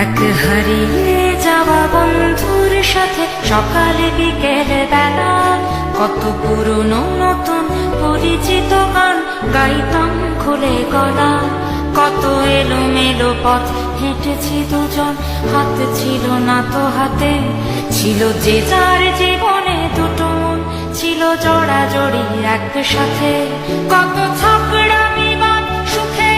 এক হারিয়ে যাওয়া বন্ধুর সাথে সকালে বিকেলে বেলা কত পুরনো নতুন পরিচিত গান গাইতাম খুলে গলা। কত এলোমেলো পথ হেঁটেছি দুজন, হাত ছিল না তো হাতে, ছিল যে যার জীবনে দুটো মন, ছিল জড়াজড়ি একসাথে। কত ঝগড়ামি বাদ সুখে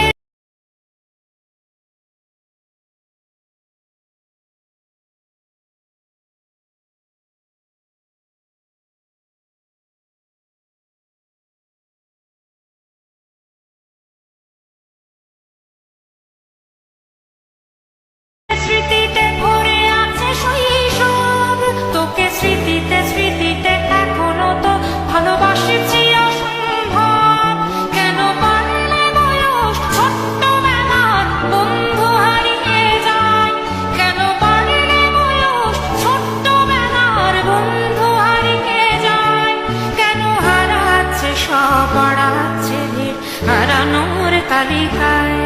স্মৃতিতে ভরে আছে শৈশব, তোকে স্মৃতিতে স্মৃতিতে এখনো তো ভালোবাসিছি অসম্ভব। কেন পারলে বয়স ছোট্টবেলার বন্ধু হারিয়ে যায়, কেন পারলে বয়স ছোট্টবেলার বন্ধু হারিয়ে যায়। কেন হারাচ্ছে সব, বাড়াচ্ছে ভিড় হারানোর তালিকায়।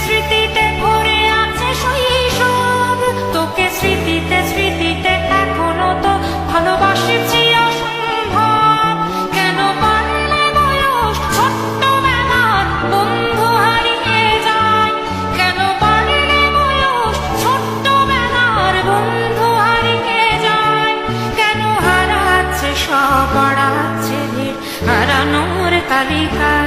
স্মৃতিতে ভরে আছে শৈশব, তোকে স্মৃতিতে স্মৃতিতে এখনো তো ভালোবাসিছি অসম্ভব। কেন পারলে বয়স ছোট্টবেলার বন্ধু হারিয়ে যায়, কেন পারলে বয়স ছোট্টবেলার বন্ধু হারিয়ে যায়। কেন হারাচ্ছে সব, বাড়াচ্ছে ভিড় হারানোর তালিকা।